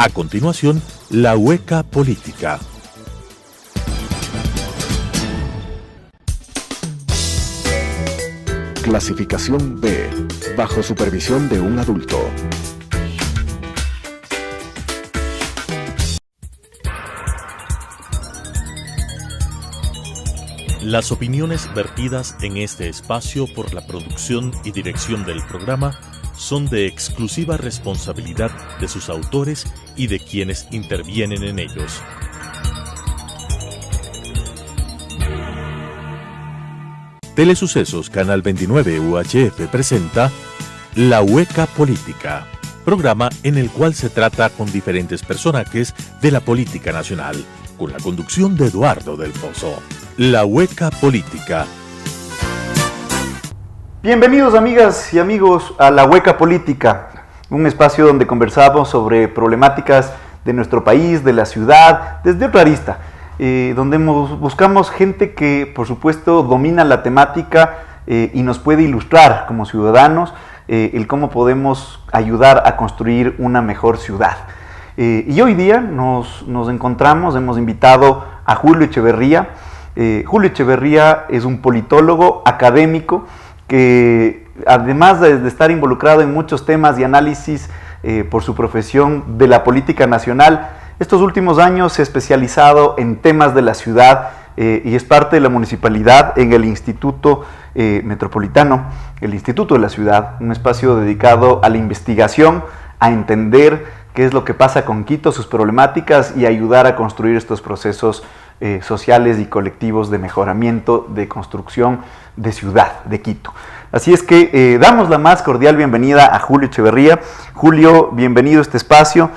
A continuación, la hueca política. Clasificación B, bajo supervisión de un adulto. Las opiniones vertidas en este espacio por la producción y dirección del programa son de exclusiva responsabilidad de sus autores y de quienes intervienen en ellos. Telesucesos Canal 29 UHF presenta La Hueca Política, programa en el cual se trata con diferentes personajes de la política nacional, con la conducción de Eduardo del Pozo. La Hueca Política. Bienvenidos amigas y amigos a La Hueca Política, un espacio donde conversamos sobre problemáticas de nuestro país, de la ciudad, desde otra arista. Donde buscamos gente que, por supuesto, domina la temática y nos puede ilustrar como ciudadanos el cómo podemos ayudar a construir una mejor ciudad. Y hoy día nos encontramos, hemos invitado a Julio Echeverría. Julio Echeverría es un politólogo académico que, además de estar involucrado en muchos temas y análisis por su profesión de la política nacional, estos últimos años se ha especializado en temas de la ciudad y es parte de la municipalidad en el Instituto Metropolitano, el Instituto de la Ciudad, un espacio dedicado a la investigación, a entender qué es lo que pasa con Quito, sus problemáticas y ayudar a construir estos procesos sociales y colectivos de mejoramiento, de construcción de ciudad, de Quito. Así es que damos la más cordial bienvenida a Julio Echeverría. Julio, bienvenido a este espacio.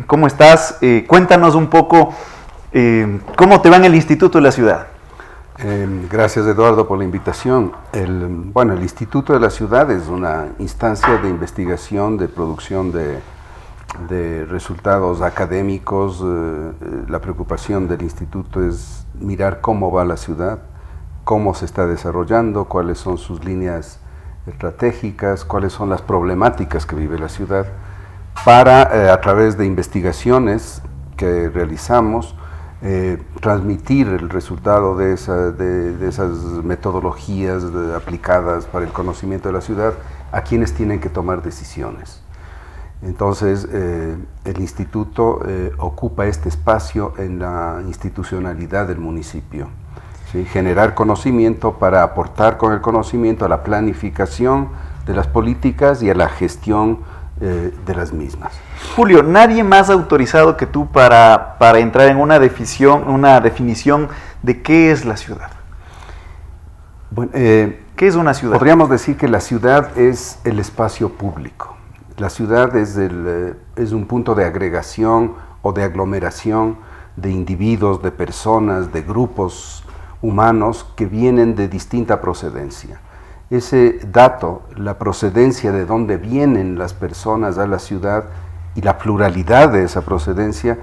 ¿Cómo estás? Cuéntanos un poco cómo te va en el Instituto de la Ciudad. Gracias, Eduardo, por la invitación. El Instituto de la Ciudad es una instancia de investigación, de producción de resultados académicos. La preocupación del instituto es mirar cómo va la ciudad, cómo se está desarrollando, cuáles son sus líneas estratégicas, cuáles son las problemáticas que vive la ciudad, para, a través de investigaciones que realizamos, transmitir el resultado de esas metodologías aplicadas para el conocimiento de la ciudad a quienes tienen que tomar decisiones. Entonces, el instituto ocupa este espacio en la institucionalidad del municipio, ¿sí? Generar conocimiento para aportar con el conocimiento a la planificación de las políticas y a la gestión de las mismas. Julio, nadie más autorizado que tú para entrar en una definición de qué es la ciudad. Bueno, ¿qué es una ciudad? Podríamos decir que la ciudad es el espacio público. La ciudad es un punto de agregación o de aglomeración de individuos, de personas, de grupos humanos que vienen de distinta procedencia. Ese dato, la procedencia de dónde vienen las personas a la ciudad y la pluralidad de esa procedencia,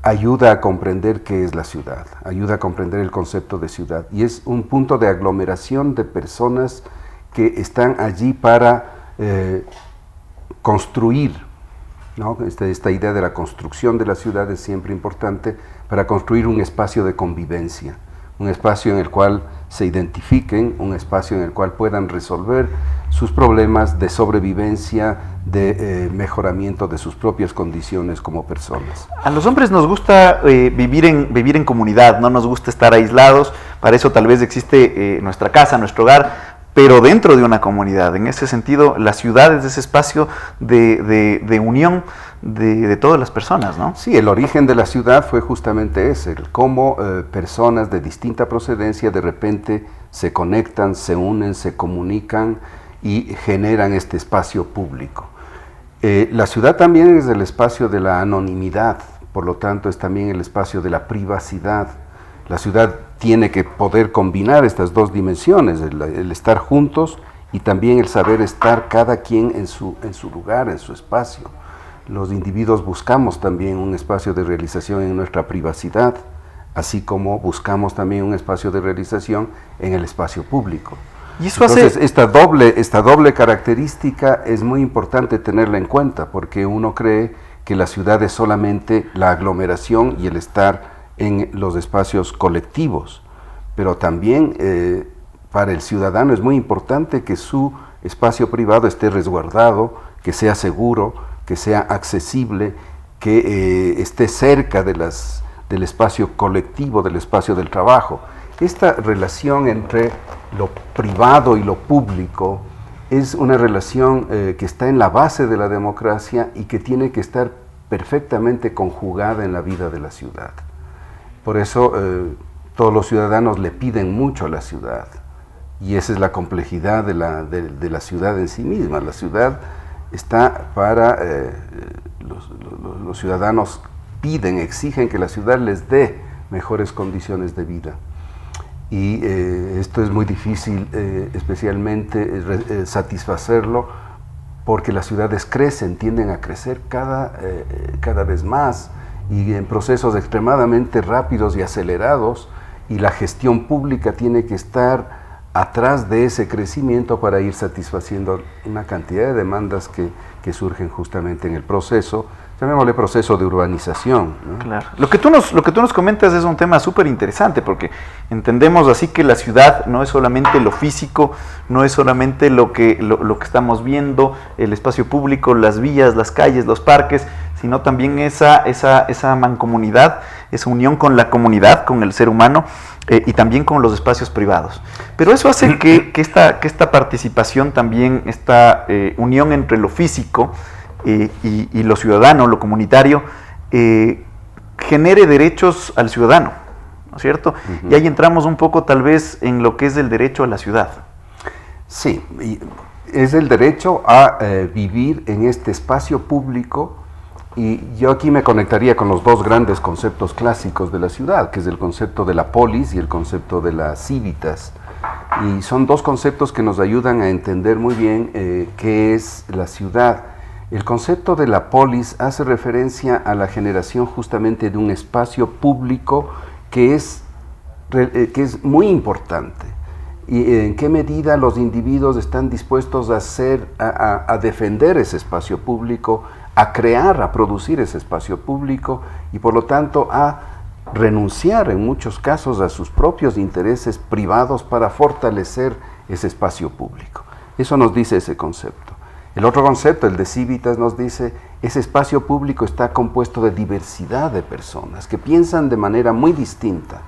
ayuda a comprender qué es la ciudad, ayuda a comprender el concepto de ciudad. Y es un punto de aglomeración de personas que están allí para construir, ¿no? Esta idea de la construcción de la ciudad es siempre importante para construir un espacio de convivencia, un espacio en el cual se identifiquen, un espacio en el cual puedan resolver sus problemas de sobrevivencia, de mejoramiento de sus propias condiciones como personas. A los hombres nos gusta vivir en comunidad, no nos gusta estar aislados, para eso tal vez existe nuestra casa, nuestro hogar, pero dentro de una comunidad. En ese sentido, la ciudad es ese espacio de unión de todas las personas, ¿no? Sí, el origen de la ciudad fue justamente ese, el cómo personas de distinta procedencia de repente se conectan, se unen, se comunican y generan este espacio público. La ciudad también es el espacio de la anonimidad, por lo tanto es también el espacio de la privacidad. La ciudad tiene que poder combinar estas dos dimensiones, el estar juntos y también el saber estar cada quien en su lugar, en su espacio. Los individuos buscamos también un espacio de realización en nuestra privacidad, así como buscamos también un espacio de realización en el espacio público. Y eso Entonces, esta doble característica es muy importante tenerla en cuenta, porque uno cree que la ciudad es solamente la aglomeración y el estar en los espacios colectivos, pero también para el ciudadano es muy importante que su espacio privado esté resguardado, que sea seguro, que sea accesible, que esté cerca del espacio colectivo, del espacio del trabajo. Esta relación entre lo privado y lo público es una relación que está en la base de la democracia y que tiene que estar perfectamente conjugada en la vida de la ciudad. Por eso todos los ciudadanos le piden mucho a la ciudad, y esa es la complejidad de la ciudad en sí misma. La ciudad está para, los ciudadanos piden, exigen que la ciudad les dé mejores condiciones de vida. Y esto es muy difícil, especialmente satisfacerlo, porque las ciudades crecen, tienden a crecer cada vez más, y en procesos extremadamente rápidos y acelerados, y la gestión pública tiene que estar atrás de ese crecimiento para ir satisfaciendo una cantidad de demandas que surgen justamente en el proceso, llamémosle proceso de urbanización, ¿no? Claro. Lo que tú nos comentas es un tema súper interesante, porque entendemos así que la ciudad no es solamente lo físico, no es solamente lo que estamos viendo, el espacio público, las vías, las calles, los parques, sino también esa mancomunidad, esa unión con la comunidad, con el ser humano, y también con los espacios privados. Pero eso hace que esta participación también, esta unión entre lo físico y lo ciudadano, lo comunitario, genere derechos al ciudadano, ¿no es cierto? Uh-huh. Y ahí entramos un poco tal vez en lo que es el derecho a la ciudad. Sí, es el derecho a vivir en este espacio público. Y yo aquí me conectaría con los dos grandes conceptos clásicos de la ciudad, que es el concepto de la polis y el concepto de la civitas. Y son dos conceptos que nos ayudan a entender muy bien qué es la ciudad. El concepto de la polis hace referencia a la generación justamente de un espacio público que es muy importante. Y en qué medida los individuos están dispuestos a defender ese espacio público, a crear, a producir ese espacio público, y por lo tanto a renunciar en muchos casos a sus propios intereses privados para fortalecer ese espacio público. Eso nos dice ese concepto. El otro concepto, el de civitas, nos dice ese espacio público está compuesto de diversidad de personas que piensan de manera muy distinta,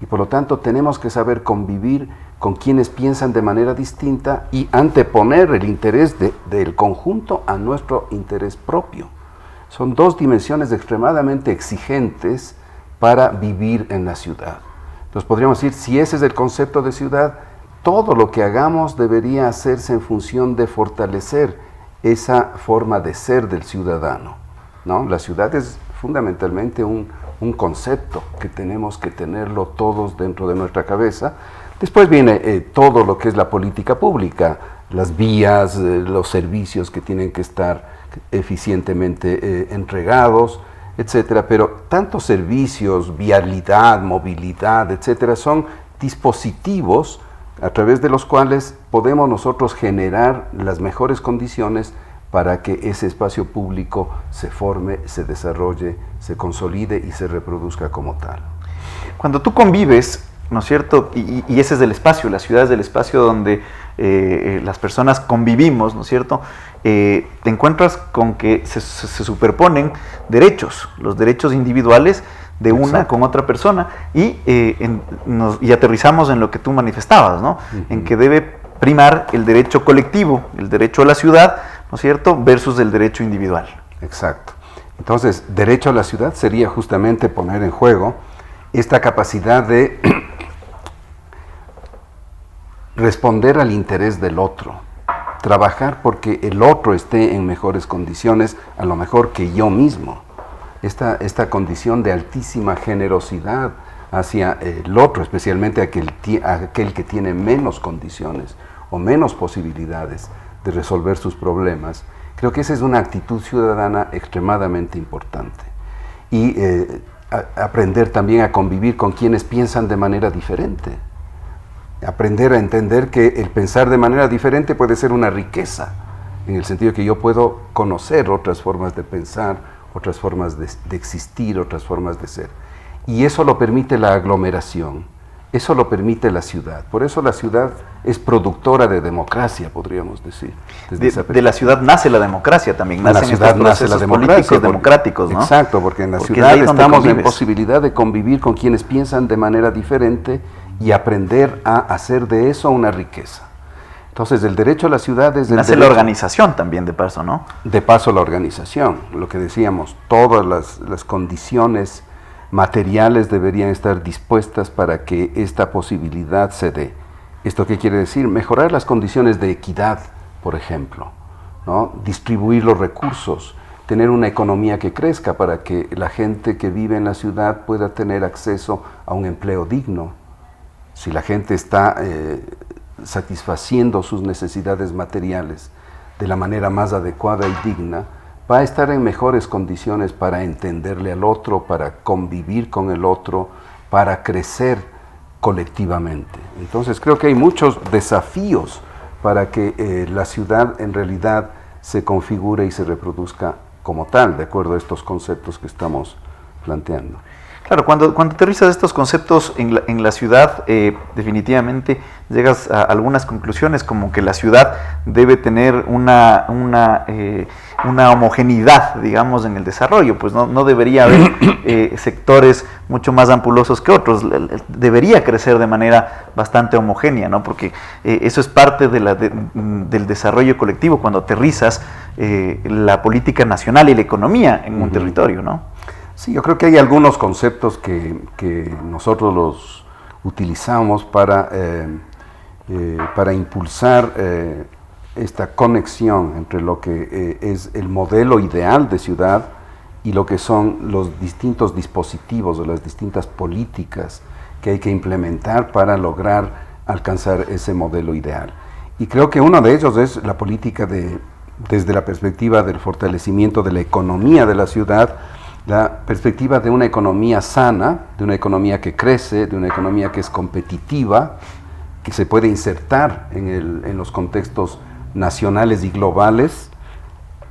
y por lo tanto tenemos que saber convivir con quienes piensan de manera distinta y anteponer el interés del conjunto a nuestro interés propio. Son dos dimensiones extremadamente exigentes para vivir en la ciudad. Entonces podríamos decir, si ese es el concepto de ciudad, todo lo que hagamos debería hacerse en función de fortalecer esa forma de ser del ciudadano, ¿no? La ciudad es fundamentalmente un concepto que tenemos que tenerlo todos dentro de nuestra cabeza. Después viene todo lo que es la política pública, las vías, los servicios que tienen que estar eficientemente entregados, etcétera. Pero tantos servicios, vialidad, movilidad, etcétera, son dispositivos a través de los cuales podemos nosotros generar las mejores condiciones para que ese espacio público se forme, se desarrolle, se consolide y se reproduzca como tal. Cuando tú convives, ¿no es cierto? Y ese es el espacio, la ciudad es el espacio donde las personas convivimos, ¿no es cierto? Te encuentras con que se superponen derechos, los derechos individuales de una Exacto. con otra persona, y aterrizamos en lo que tú manifestabas, ¿no? Uh-huh. En que debe primar el derecho colectivo, el derecho a la ciudad, ¿no es cierto?, versus el derecho individual. Exacto. Entonces, derecho a la ciudad sería justamente poner en juego esta capacidad de responder al interés del otro, trabajar porque el otro esté en mejores condiciones, a lo mejor que yo mismo. Esta condición de altísima generosidad hacia el otro, especialmente aquel que tiene menos condiciones o menos posibilidades de resolver sus problemas, creo que esa es una actitud ciudadana extremadamente importante. Y aprender también a convivir con quienes piensan de manera diferente. Aprender a entender que el pensar de manera diferente puede ser una riqueza, en el sentido que yo puedo conocer otras formas de pensar, otras formas de existir, otras formas de ser. Y eso lo permite la aglomeración, eso lo permite la ciudad. Por eso la ciudad es productora de democracia, podríamos decir. De la ciudad nace la democracia también, en la ciudad nace la democracia, democráticos, ¿no? Exacto, porque en la Porque ciudad estamos en convives. posibilidad de convivir con quienes piensan de manera diferente y aprender a hacer de eso una riqueza. Entonces, el derecho a la ciudad es el Nace la derecho, organización también, de paso, ¿no? de paso la organización, lo que decíamos, todas las condiciones materiales deberían estar dispuestas para que esta posibilidad se dé. ¿Esto qué quiere decir? Mejorar las condiciones de equidad, por ejemplo, ¿no? Distribuir los recursos, tener una economía que crezca para que la gente que vive en la ciudad pueda tener acceso a un empleo digno. Si la gente está satisfaciendo sus necesidades materiales de la manera más adecuada y digna, va a estar en mejores condiciones para entenderle al otro, para convivir con el otro, para crecer colectivamente. Entonces creo que hay muchos desafíos para que la ciudad en realidad se configure y se reproduzca como tal, de acuerdo a estos conceptos que estamos planteando. Claro, cuando aterrizas estos conceptos en la ciudad, definitivamente llegas a algunas conclusiones, como que la ciudad debe tener una homogeneidad, digamos, en el desarrollo. Pues no debería haber sectores mucho más ampulosos que otros. Debería crecer de manera bastante homogénea, ¿no? Porque eso es parte del desarrollo colectivo, cuando aterrizas la política nacional y la economía en un territorio, ¿no? Sí, yo creo que hay algunos conceptos que nosotros los utilizamos para impulsar esta conexión entre lo que es el modelo ideal de ciudad y lo que son los distintos dispositivos o las distintas políticas que hay que implementar para lograr alcanzar ese modelo ideal. Y creo que uno de ellos es la política desde la perspectiva del fortalecimiento de la economía de la ciudad, la perspectiva de una economía sana, de una economía que crece, de una economía que es competitiva, que se puede insertar en los contextos nacionales y globales,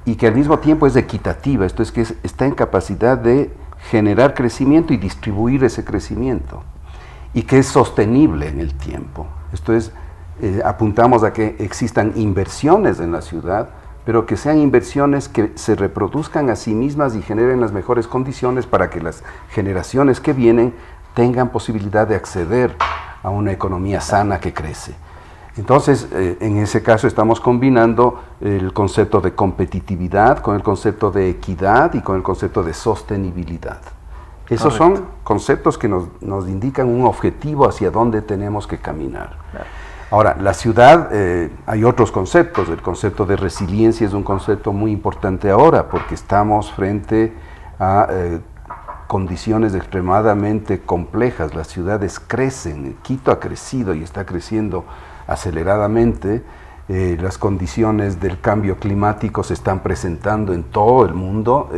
y que al mismo tiempo es equitativa, esto es que está en capacidad de generar crecimiento y distribuir ese crecimiento, y que es sostenible en el tiempo. Esto es, apuntamos a que existan inversiones en la ciudad, pero que sean inversiones que se reproduzcan a sí mismas y generen las mejores condiciones para que las generaciones que vienen tengan posibilidad de acceder a una economía sana que crece. Entonces, en ese caso estamos combinando el concepto de competitividad con el concepto de equidad y con el concepto de sostenibilidad. Esos son conceptos que nos indican un objetivo hacia dónde tenemos que caminar. Claro. Ahora, la ciudad, hay otros conceptos. El concepto de resiliencia es un concepto muy importante ahora porque estamos frente a condiciones extremadamente complejas. Las ciudades crecen, Quito ha crecido y está creciendo aceleradamente. Las condiciones del cambio climático se están presentando en todo el mundo.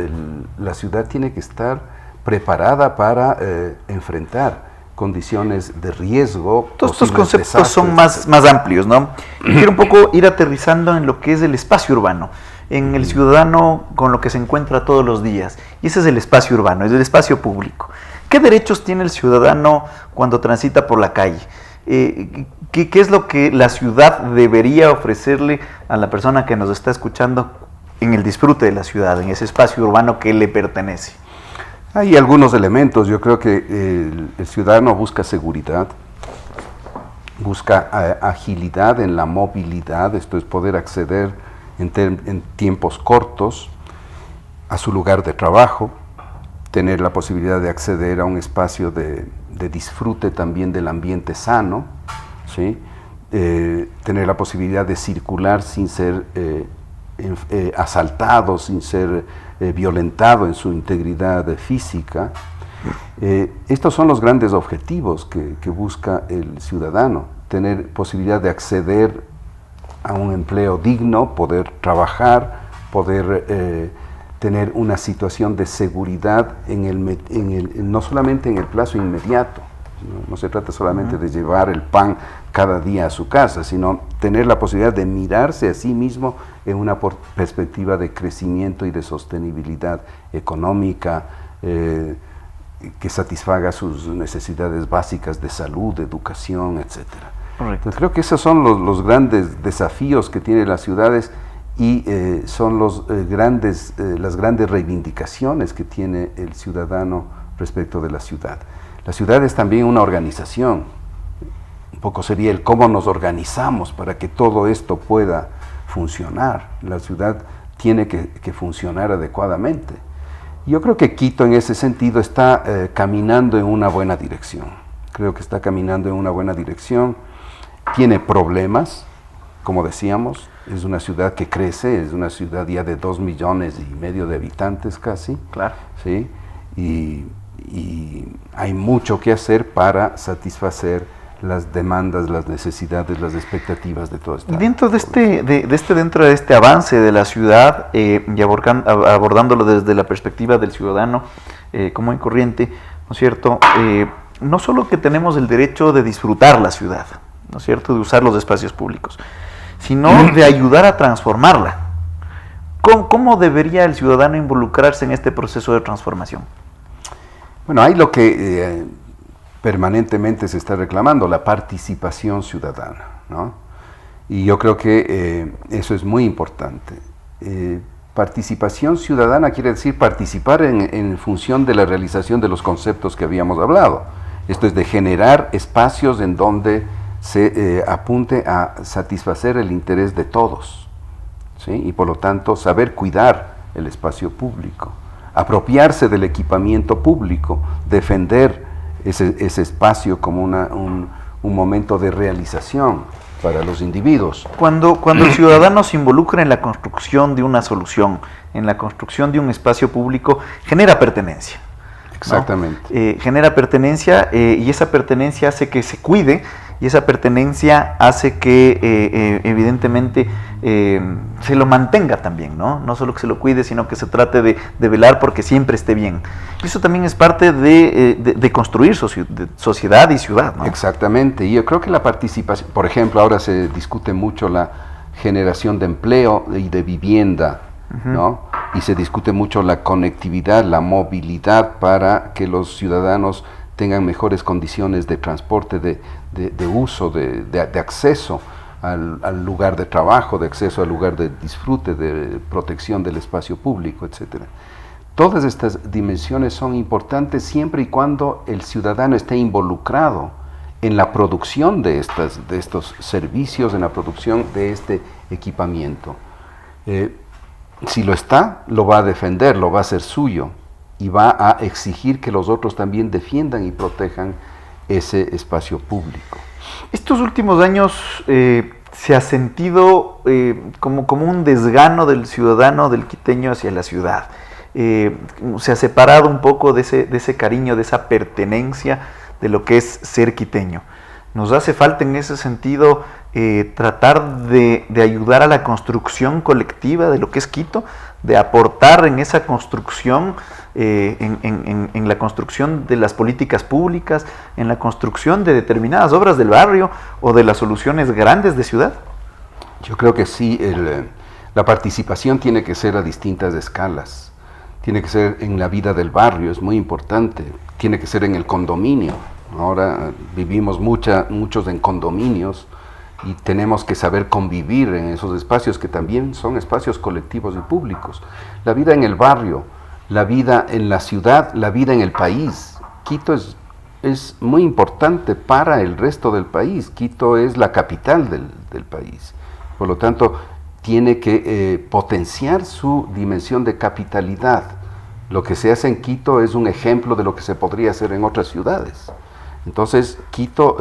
La ciudad tiene que estar preparada para enfrentar condiciones de riesgo. Todos estos conceptos son más amplios, ¿no? Quiero un poco ir aterrizando en lo que es el espacio urbano, en el ciudadano con lo que se encuentra todos los días. Y ese es el espacio urbano, es el espacio público. ¿Qué derechos tiene el ciudadano cuando transita por la calle? ¿Qué es lo que la ciudad debería ofrecerle a la persona que nos está escuchando en el disfrute de la ciudad, en ese espacio urbano que le pertenece? Hay algunos elementos. Yo creo que el ciudadano busca seguridad, busca agilidad en la movilidad, esto es poder acceder en tiempos cortos a su lugar de trabajo, tener la posibilidad de acceder a un espacio de disfrute también del ambiente sano, ¿sí? Tener la posibilidad de circular sin ser asaltado, sin ser violentado en su integridad física. Estos son los grandes objetivos que busca el ciudadano: tener posibilidad de acceder a un empleo digno, poder trabajar, poder tener una situación de seguridad no solamente en el plazo inmediato, No se trata solamente de llevar el pan cada día a su casa, sino tener la posibilidad de mirarse a sí mismo en una perspectiva de crecimiento y de sostenibilidad económica, que satisfaga sus necesidades básicas de salud, de educación, etc. Entonces, creo que esos son los grandes desafíos que tienen las ciudades y son las grandes reivindicaciones que tiene el ciudadano respecto de la ciudad. La ciudad es también una organización, un poco sería el cómo nos organizamos para que todo esto pueda funcionar. La ciudad tiene que funcionar adecuadamente. Yo creo que Quito en ese sentido está caminando en una buena dirección. Creo que está caminando en una buena dirección. Tiene problemas, como decíamos, es una ciudad que crece, es una ciudad ya de 2,5 millones de habitantes casi. Claro. ¿Sí? Y hay mucho que hacer para satisfacer las demandas, las necesidades, las expectativas de todo esto. Dentro de este avance de la ciudad, y abordándolo desde la perspectiva del ciudadano común y corriente, ¿no es cierto? No solo que tenemos el derecho de disfrutar la ciudad, ¿no es cierto?, de usar los espacios públicos, sino de ayudar a transformarla. ¿Cómo debería el ciudadano involucrarse en este proceso de transformación? Bueno, hay lo que permanentemente se está reclamando, la participación ciudadana, ¿no? Y yo creo que eso es muy importante. Participación ciudadana quiere decir participar en función de la realización de los conceptos que habíamos hablado. Esto es de generar espacios en donde se apunte a satisfacer el interés de todos, ¿sí? Y por lo tanto saber cuidar el espacio público, apropiarse del equipamiento público, defender ese espacio como un momento de realización para los individuos. Cuando el ciudadano se involucra en la construcción de una solución, en la construcción de un espacio público, genera pertenencia. Exactamente. ¿No? Genera pertenencia y esa pertenencia hace que se cuide y esa pertenencia hace que evidentemente se lo mantenga también, ¿no? No solo que se lo cuide, sino que se trate de velar porque siempre esté bien. Y eso también es parte de construir sociedad y ciudad, ¿no? Exactamente, y yo creo que la participación, por ejemplo, ahora se discute mucho la generación de empleo y de vivienda, ¿no? Y se discute mucho la conectividad, la movilidad para que los ciudadanos tengan mejores condiciones de transporte, de uso, de acceso al lugar de trabajo, de acceso al lugar de disfrute, de protección del espacio público, etc. Todas estas dimensiones son importantes siempre y cuando el ciudadano esté involucrado en la producción de estos servicios, en la producción de este equipamiento. Si lo está, lo va a defender, lo va a hacer suyo y va a exigir que los otros también defiendan y protejan ese espacio público. Estos últimos años se ha sentido como un desgano del ciudadano, del quiteño hacia la ciudad. Se ha separado un poco de ese cariño, de esa pertenencia de lo que es ser quiteño. Nos hace falta en ese sentido tratar de ayudar a la construcción colectiva de lo que es Quito, de aportar en esa construcción, en la construcción de las políticas públicas, en la construcción de determinadas obras del barrio o de las soluciones grandes de ciudad. Yo creo que sí, la participación tiene que ser a distintas escalas. Tiene que ser en la vida del barrio, es muy importante. Tiene que ser en el condominio. Ahora vivimos muchos en condominios y tenemos que saber convivir en esos espacios que también son espacios colectivos y públicos. La vida en el barrio, la vida en la ciudad, la vida en el país. Quito es muy importante para el resto del país. Quito es la capital del país. Por lo tanto, tiene que potenciar su dimensión de capitalidad. Lo que se hace en Quito es un ejemplo de lo que se podría hacer en otras ciudades. Entonces, Quito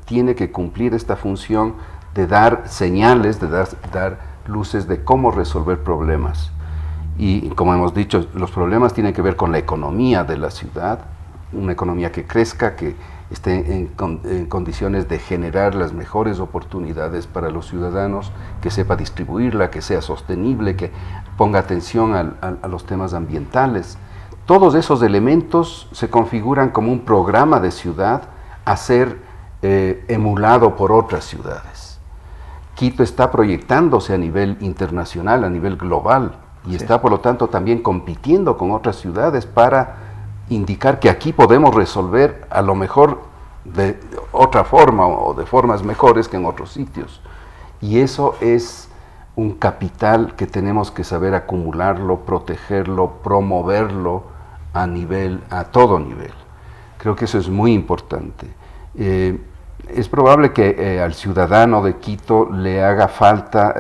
tiene que cumplir esta función de dar señales, de dar luces de cómo resolver problemas. Y como hemos dicho, los problemas tienen que ver con la economía de la ciudad, una economía que crezca, que esté en condiciones de generar las mejores oportunidades para los ciudadanos, que sepa distribuirla, que sea sostenible, que ponga atención a los temas ambientales. Todos esos elementos se configuran como un programa de ciudad a ser emulado por otras ciudades. Quito está proyectándose a nivel internacional, a nivel global, y está por lo tanto también compitiendo con otras ciudades para indicar que aquí podemos resolver a lo mejor de otra forma o de formas mejores que en otros sitios. Y eso es un capital que tenemos que saber acumularlo, protegerlo, promoverlo a todo nivel. Creo que eso es muy importante. Es probable que al ciudadano de Quito le haga falta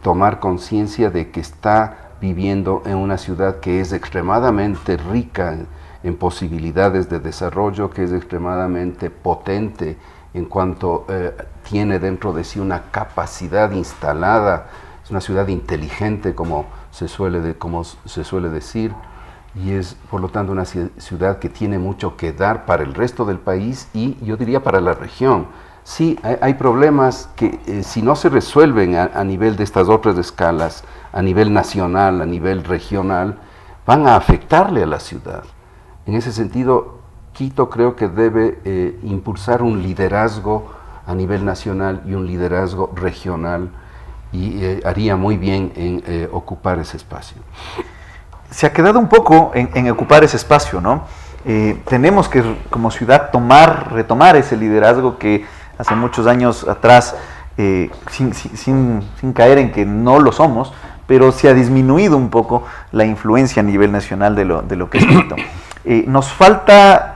tomar conciencia de que está viviendo en una ciudad que es extremadamente rica en posibilidades de desarrollo, que es extremadamente potente en cuanto tiene dentro de sí una capacidad instalada. Es una ciudad inteligente, como se suele decir, y es por lo tanto una ciudad que tiene mucho que dar para el resto del país y yo diría para la región. Sí, hay problemas que si no se resuelven a nivel de estas otras escalas, a nivel nacional, a nivel regional, van a afectarle a la ciudad. En ese sentido, Quito creo que debe impulsar un liderazgo a nivel nacional y un liderazgo regional y haría muy bien en ocupar ese espacio. Se ha quedado un poco en ocupar ese espacio, ¿no? Tenemos que como ciudad retomar ese liderazgo que hace muchos años atrás, sin caer en que no lo somos, pero se ha disminuido un poco la influencia a nivel nacional de lo que es Quito. Nos falta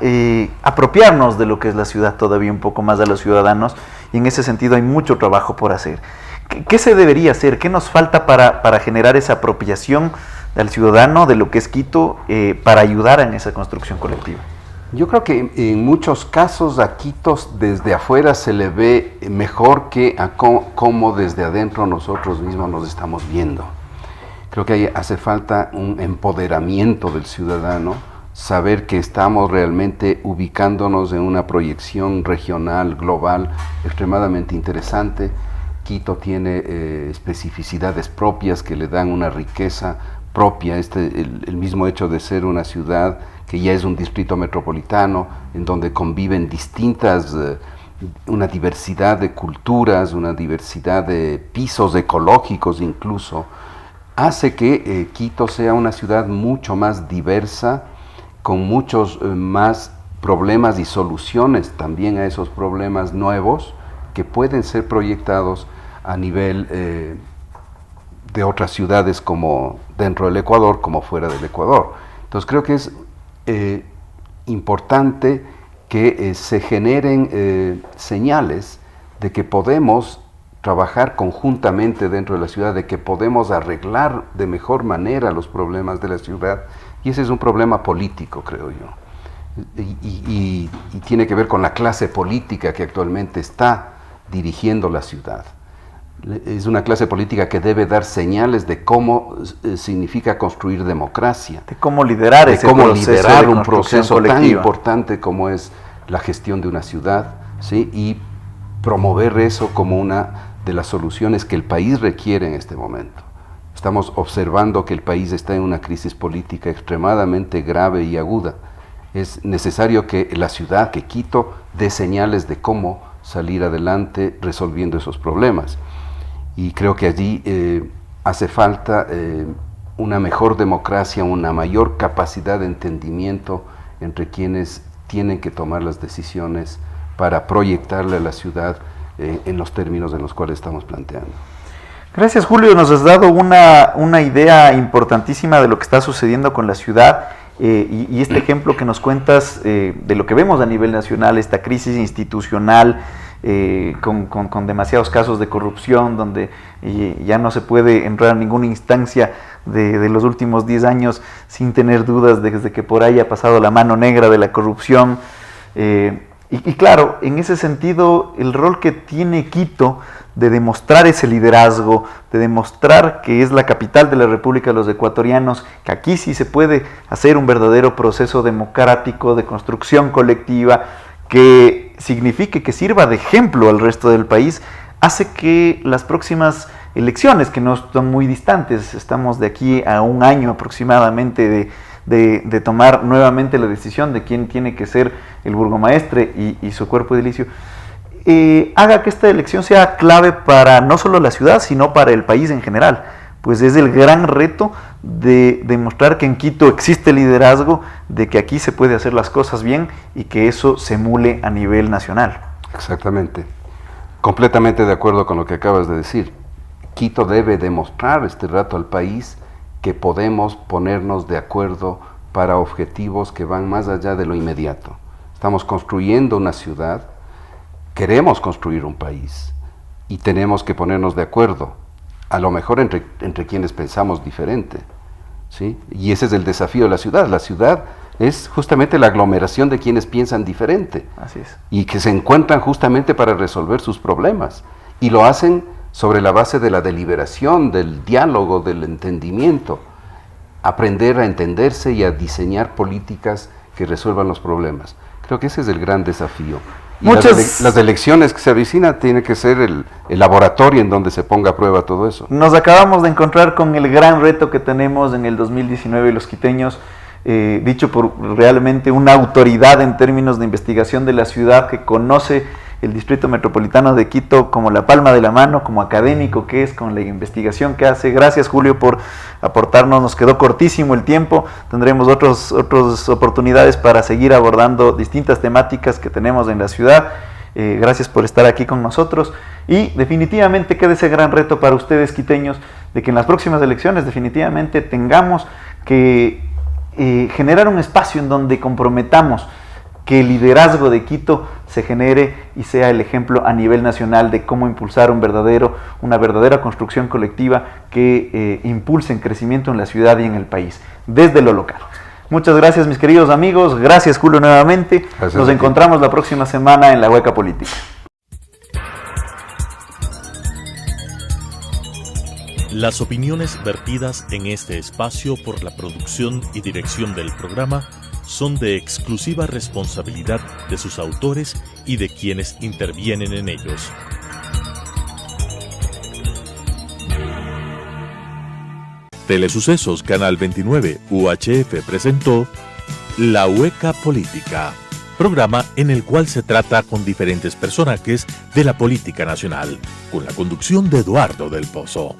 apropiarnos de lo que es la ciudad todavía un poco más a los ciudadanos y en ese sentido hay mucho trabajo por hacer. ¿Qué se debería hacer? ¿Qué nos falta para generar esa apropiación al ciudadano de lo que es Quito para ayudar en esa construcción colectiva? Yo creo que en muchos casos a Quito desde afuera se le ve mejor que a cómo desde adentro nosotros mismos nos estamos viendo. Creo que ahí hace falta un empoderamiento del ciudadano, saber que estamos realmente ubicándonos en una proyección regional, global, extremadamente interesante. Quito tiene especificidades propias que le dan una riqueza propia, el mismo hecho de ser una ciudad que ya es un distrito metropolitano, en donde conviven una diversidad de culturas, una diversidad de pisos ecológicos incluso, hace que Quito sea una ciudad mucho más diversa, con muchos más problemas y soluciones también a esos problemas nuevos que pueden ser proyectados a nivel de otras ciudades como dentro del Ecuador como fuera del Ecuador. Entonces creo que es importante que se generen señales de que podemos trabajar conjuntamente dentro de la ciudad, de que podemos arreglar de mejor manera los problemas de la ciudad, y ese es un problema político, creo yo, y tiene que ver con la clase política que actualmente está dirigiendo la ciudad. Es una clase política que debe dar señales de cómo significa construir democracia. De cómo liderar ese proceso, liderar un proceso tan importante como es la gestión de una ciudad, ¿sí? Y promover eso como una de las soluciones que el país requiere en este momento. Estamos observando que el país está en una crisis política extremadamente grave y aguda. Es necesario que la ciudad, que Quito, dé señales de cómo salir adelante resolviendo esos problemas. Y creo que allí hace falta una mejor democracia, una mayor capacidad de entendimiento entre quienes tienen que tomar las decisiones para proyectarle a la ciudad en los términos en los cuales estamos planteando. Gracias, Julio, nos has dado una idea importantísima de lo que está sucediendo con la ciudad y este ejemplo que nos cuentas de lo que vemos a nivel nacional, esta crisis institucional, con demasiados casos de corrupción, donde ya no se puede entrar a ninguna instancia de los últimos 10 años sin tener dudas desde que por ahí ha pasado la mano negra de la corrupción. Y claro, en ese sentido, el rol que tiene Quito de demostrar ese liderazgo, de demostrar que es la capital de la República de los Ecuatorianos, que aquí sí se puede hacer un verdadero proceso democrático de construcción colectiva, que signifique que sirva de ejemplo al resto del país, hace que las próximas elecciones, que no están muy distantes, estamos de aquí a un año aproximadamente de tomar nuevamente la decisión de quién tiene que ser el burgomaestre y su cuerpo edilicio, haga que esta elección sea clave para no solo la ciudad, sino para el país en general. Pues es el gran reto de demostrar que en Quito existe liderazgo, de que aquí se puede hacer las cosas bien y que eso se emule a nivel nacional. Exactamente. Completamente de acuerdo con lo que acabas de decir. Quito debe demostrar este rato al país que podemos ponernos de acuerdo para objetivos que van más allá de lo inmediato. Estamos construyendo una ciudad, queremos construir un país y tenemos que ponernos de acuerdo, a lo mejor entre quienes pensamos diferente, ¿sí? Y ese es el desafío de la ciudad. La ciudad es justamente la aglomeración de quienes piensan diferente. Así es. Y que se encuentran justamente para resolver sus problemas. Y lo hacen sobre la base de la deliberación, del diálogo, del entendimiento. Aprender a entenderse y a diseñar políticas que resuelvan los problemas. Creo que ese es el gran desafío. Y las elecciones que se avecinan tiene que ser el laboratorio en donde se ponga a prueba todo eso. Nos acabamos de encontrar con el gran reto que tenemos en el 2019 los quiteños, dicho por realmente una autoridad en términos de investigación de la ciudad que conoce el Distrito Metropolitano de Quito como la palma de la mano, como académico que es, con la investigación que hace. Gracias, Julio, por aportarnos. Nos quedó cortísimo el tiempo. Tendremos otras oportunidades para seguir abordando distintas temáticas que tenemos en la ciudad. Gracias por estar aquí con nosotros. Y definitivamente queda ese gran reto para ustedes, quiteños, de que en las próximas elecciones definitivamente tengamos que generar un espacio en donde comprometamos que el liderazgo de Quito se genere y sea el ejemplo a nivel nacional de cómo impulsar una verdadera construcción colectiva que impulse en crecimiento en la ciudad y en el país, desde lo local. Muchas gracias, mis queridos amigos. Gracias, Julio, nuevamente. Gracias. Nos encontramos la próxima semana en La Hueca Política. Las opiniones vertidas en este espacio por la producción y dirección del programa son de exclusiva responsabilidad de sus autores y de quienes intervienen en ellos. Telesucesos Canal 29 UHF presentó La Hueca Política, programa en el cual se trata con diferentes personajes de la política nacional, con la conducción de Eduardo del Pozo.